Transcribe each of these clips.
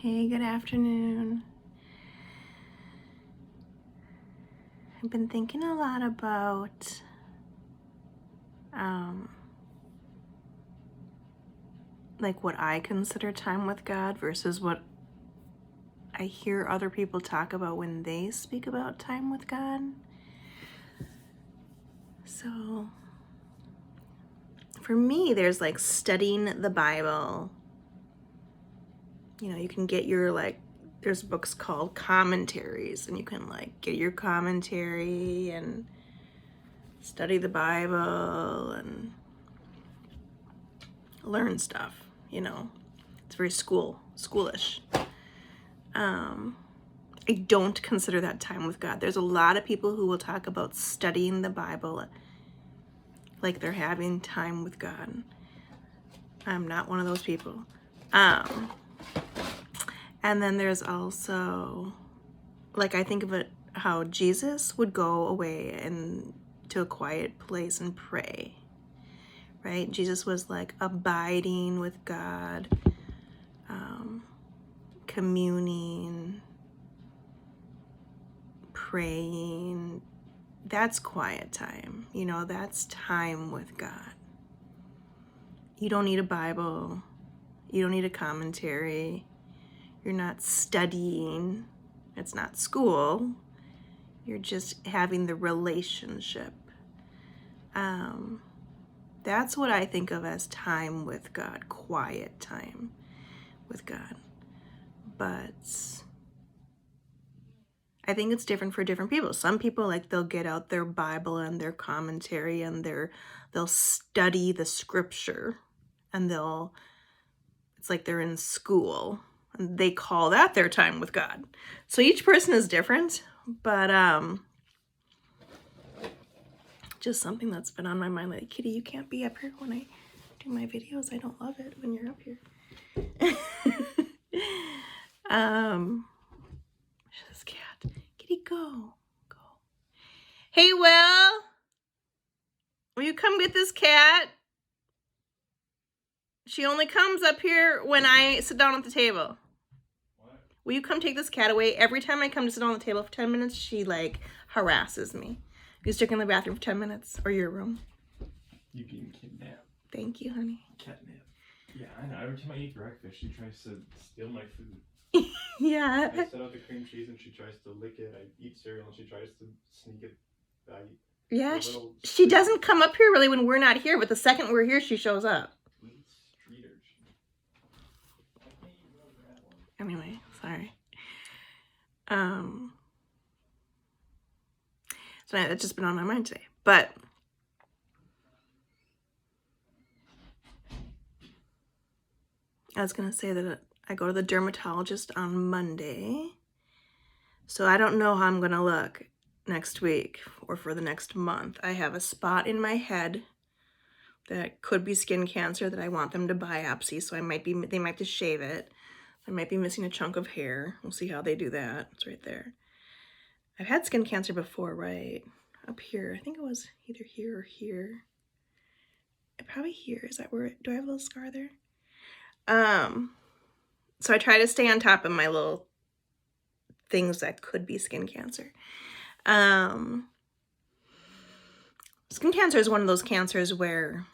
Hey, good afternoon. I've been thinking a lot about like what I consider time with God versus what I hear other people talk about when they speak about time with God. So for me, there's like studying the Bible. You know, you can get your there's books called commentaries, and you can like get your commentary and study the Bible and learn stuff, you know. It's very schoolish. I don't consider that time with God. There's a lot of people who will talk about studying the Bible like they're having time with God. I'm not one of those people. And then there's also, like, I think of it how Jesus would go away and to a quiet place and pray, right? Jesus was like abiding with God, communing, praying. That's quiet time. You know, that's time with God. You don't need a Bible. You don't need a commentary. You're not studying. It's not school. You're just having the relationship. That's what I think of as time with God, quiet time with God. But I think it's different for different people. Some people, like, they'll get out their Bible and their commentary and they'll study the scripture, and it's like they're in school and they call that their time with God. So each person is different, but just something that's been on my mind. Like, Kitty, you can't be up here when I do my videos. I don't love it when you're up here. This cat. Kitty, go. Hey, Will you come get this cat? She only comes up here when I sit down at the table. What? Will you come take this cat away? Every time I come to sit on the table for 10 minutes, she like harasses me. You stick in the bathroom for 10 minutes, or your room. You being kidnapped. Thank you, honey. Catnip. Yeah, I know. Every time I eat breakfast, she tries to steal my food. Yeah. I set out the cream cheese and she tries to lick it. I eat cereal and she tries to sneak it. Yeah, she doesn't come up here really when we're not here, but the second we're here, she shows up. Anyway, sorry. So that's just been on my mind today. But I was gonna say that I go to the dermatologist on Monday. So I don't know how I'm gonna look next week or for the next month. I have a spot in my head that could be skin cancer that I want them to biopsy. So they might have to shave it. I might be missing a chunk of hair. We'll see how they do that. It's right there. I've had skin cancer before, right? Up here. I think it was either here or here. Probably here. Is that where, do I have a little scar there? So I try to stay on top of my little things that could be skin cancer. Skin cancer is one of those cancers where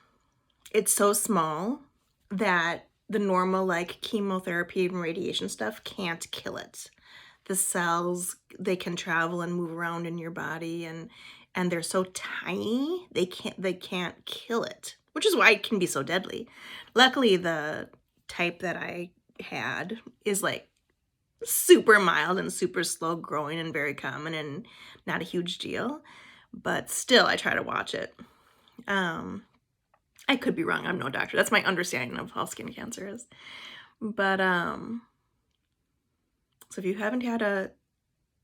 it's so small that the normal like chemotherapy and radiation stuff can't kill it. The cells, they can travel and move around in your body, and they're so tiny they can't kill it, which is why it can be so deadly. Luckily, the type that I had is like super mild and super slow growing and very common and not a huge deal, but still I try to watch it. I could be wrong. I'm no doctor. That's my understanding of how skin cancer is. But so if you haven't had a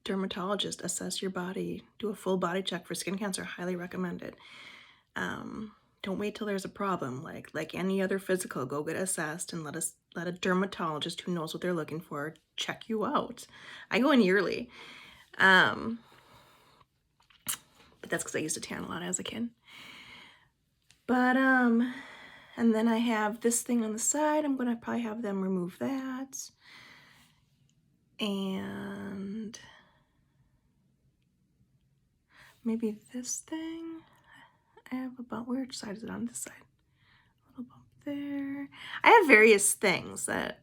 dermatologist assess your body, do a full body check for skin cancer, highly recommend it. Don't wait till there's a problem. Like any other physical, go get assessed and let a dermatologist who knows what they're looking for check you out. I go in yearly. But that's because I used to tan a lot as a kid. But and then I have this thing on the side. I'm gonna probably have them remove that. And maybe this thing. I have a bump. Which side is it on? This side. A little bump there. I have various things that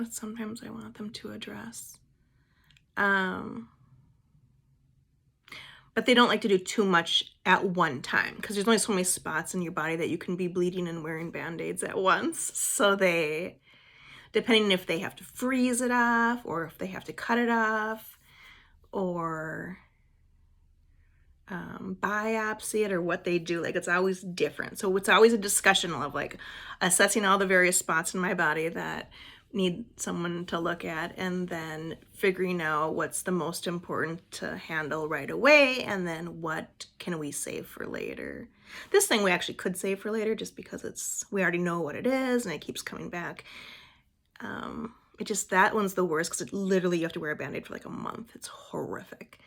sometimes I want them to address. But they don't like to do too much at one time because there's only so many spots in your body that you can be bleeding and wearing band-aids at once. So they, depending if they have to freeze it off or if they have to cut it off or biopsy it or what they do, like it's always different. So it's always a discussion of like assessing all the various spots in my body that need someone to look at and then figuring out what's the most important to handle right away and then what can we save for later. This thing we actually could save for later just because we already know what it is and it keeps coming back. That one's the worst because literally you have to wear a band-aid for like a month. It's horrific.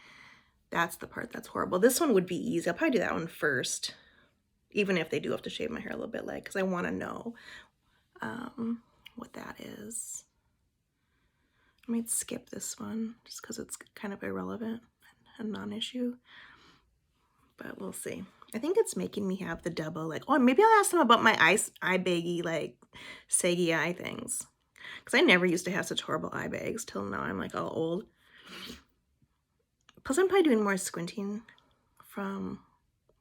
That's the part that's horrible. This one would be easy. I'll probably do that one first, even if they do have to shave my hair a little bit because I want to know what that is. I might skip this one just because it's kind of irrelevant and non-issue, but we'll see. I think it's making me have the double, maybe I'll ask them about my eye baggy, saggy eye things. Because I never used to have such horrible eye bags till now I'm all old. Plus I'm probably doing more squinting from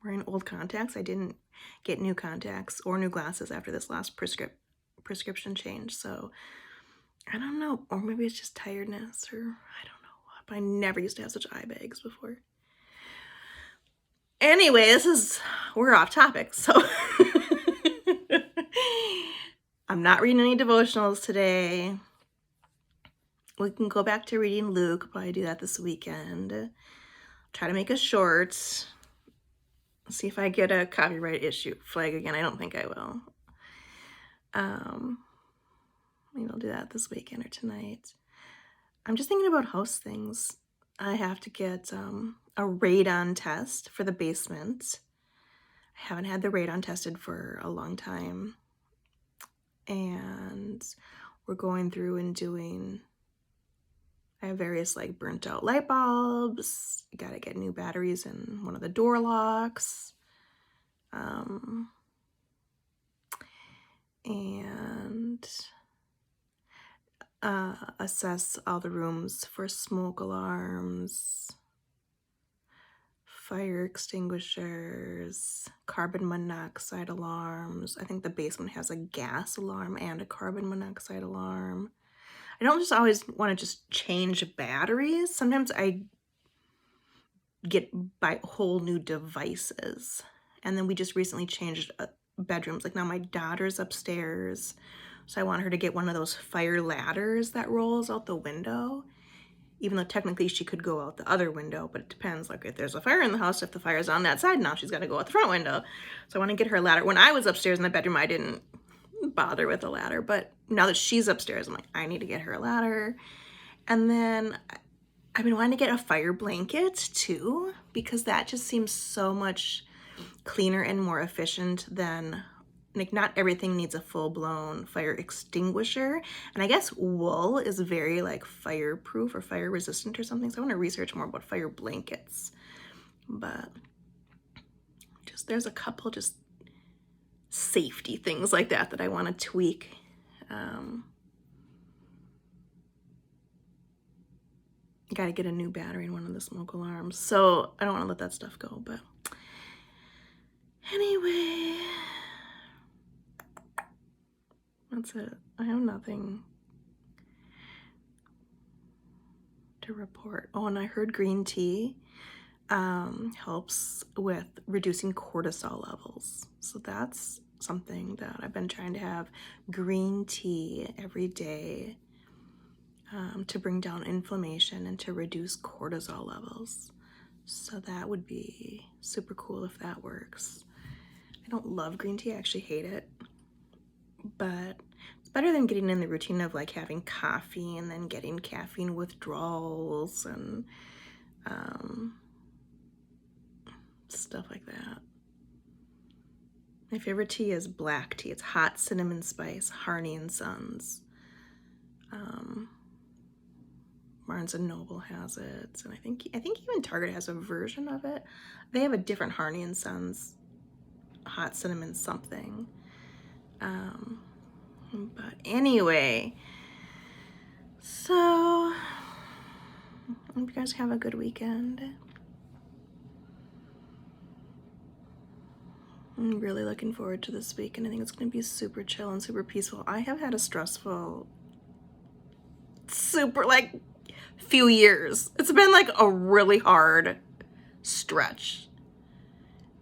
wearing old contacts. I didn't get new contacts or new glasses after this last prescription change, so I don't know, or maybe it's just tiredness, or I don't know what, but I never used to have such eye bags before. Anyway, we're off topic, so I'm not reading any devotionals today. We can go back to reading Luke, probably do that this weekend. Try to make it short. See if I get a copyright issue flag again. I don't think I will. Maybe I'll do that this weekend or tonight. I'm just thinking about house things. I have to get a radon test for the basement. I haven't had the radon tested for a long time. And we're going through and doing, I have various burnt out light bulbs. Gotta get new batteries in one of the door locks. And assess all the rooms for smoke alarms, fire extinguishers, carbon monoxide alarms. I think the basement has a gas alarm and a carbon monoxide alarm. I don't just always want to just change batteries. Sometimes I get whole new devices. And then we just recently changed bedrooms. Now my daughter's upstairs, so I want her to get one of those fire ladders that rolls out the window. Even though technically she could go out the other window, but it depends. If there's a fire in the house, if the fire's on that side, now she's got to go out the front window. So I want to get her a ladder. When I was upstairs in the bedroom, I didn't bother with a ladder, but now that she's upstairs, I'm I need to get her a ladder. And then I've been wanting to get a fire blanket too, because that just seems so much cleaner and more efficient than, not everything needs a full-blown fire extinguisher. And I guess wool is very fireproof or fire resistant or something. So I want to research more about fire blankets. But there's a couple just safety things like that I want to tweak. Got to get a new battery in one of the smoke alarms. So I don't want to let that stuff go, but anyway, that's it. I have nothing to report. Oh, and I heard green tea helps with reducing cortisol levels. So that's something that I've been trying to have, green tea every day to bring down inflammation and to reduce cortisol levels. So that would be super cool if that works. I don't love green tea, I actually hate it. But it's better than getting in the routine of having coffee and then getting caffeine withdrawals and stuff like that. My favorite tea is black tea. It's hot cinnamon spice, Harney and Sons. Barnes and Noble has it, and I think even Target has a version of it. They have a different Harney and Sons hot cinnamon something. But anyway, so I hope you guys have a good weekend. I'm really looking forward to this week, and I think it's going to be super chill and super peaceful. I have had a stressful, super, like, few years. It's been, like, a really hard stretch.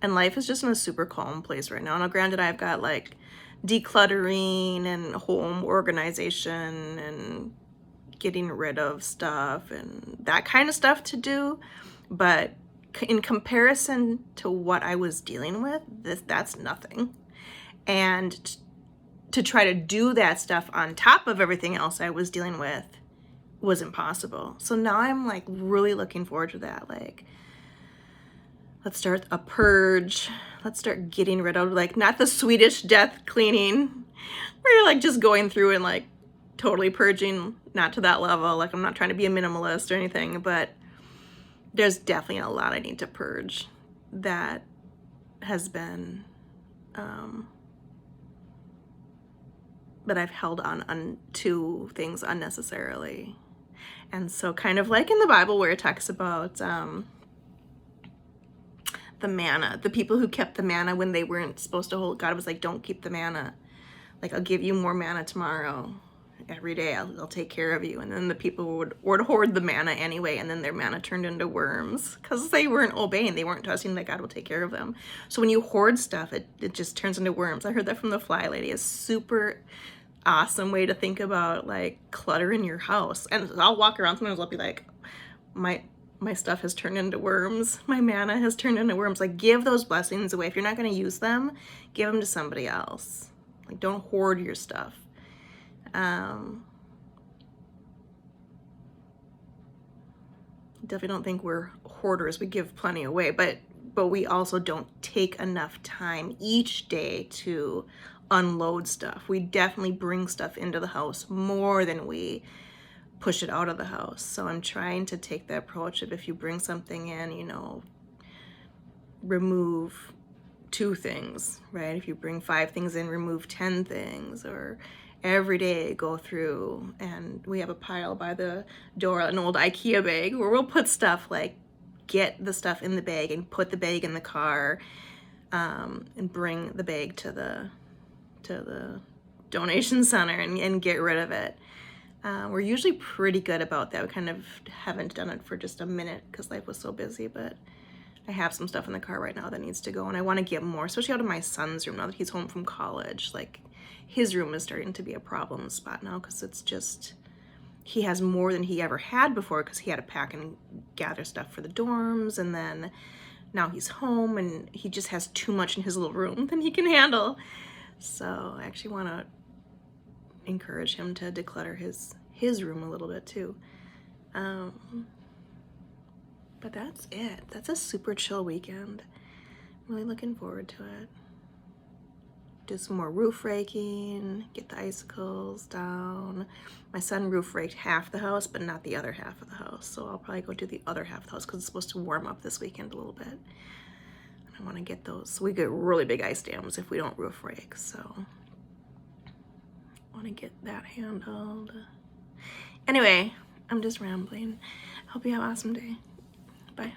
And life is just in a super calm place right now. Now, granted, I've got, like, decluttering and home organization and getting rid of stuff and that kind of stuff to do. But in comparison to what I was dealing with, that's nothing. And to try to do that stuff on top of everything else I was dealing with was impossible. So now I'm like really looking forward to that. Like, let's start a purge. Let's start getting rid of, like, not the Swedish death cleaning where you're like just going through and like totally purging, not to that level. Like, I'm not trying to be a minimalist or anything, but there's definitely a lot I need to purge that has been, that I've held on to things unnecessarily. And so kind of like in the Bible where it talks about the manna, the people who kept the manna when they weren't supposed to hold, God was like, don't keep the manna. Like, I'll give you more manna tomorrow. Every day I'll take care of you. And then the people would hoard the manna anyway, and then their manna turned into worms because they weren't obeying. They weren't trusting that God will take care of them. So when you hoard stuff, it just turns into worms. I heard that from the Fly Lady. A super awesome way to think about like cluttering your house. And I'll walk around, sometimes I'll be like, my stuff has turned into worms. My manna has turned into worms. Like, give those blessings away. If you're not going to use them, give them to somebody else. Like, don't hoard your stuff. Definitely don't think we're hoarders. We give plenty away, but we also don't take enough time each day to unload stuff. We definitely bring stuff into the house more than we push it out of the house. So I'm trying to take the approach of, if you bring something in, you know, remove 2 things, right? If you bring 5 things in, remove 10 things. Or every day go through, and we have a pile by the door, an old IKEA bag, where we'll put stuff, like, get the stuff in the bag and put the bag in the car, and bring the bag to the donation center and get rid of it. We're usually pretty good about that. We kind of haven't done it for just a minute because life was so busy, but I have some stuff in the car right now that needs to go, and I want to get more, especially out of my son's room now that he's home from college. Like, his room is starting to be a problem spot now because it's just, he has more than he ever had before because he had to pack and gather stuff for the dorms, and then now he's home and he just has too much in his little room than he can handle. So I actually want to encourage him to declutter his room a little bit too. But that's it. That's a super chill weekend. I'm really looking forward to it. Do some more roof raking, get the icicles down. My son roof raked half the house, but not the other half of the house. So I'll probably go do the other half of the house because it's supposed to warm up this weekend a little bit. And I want to get those. We get really big ice dams if we don't roof rake. So I want to get that handled. Anyway, I'm just rambling. Hope you have an awesome day. Bye.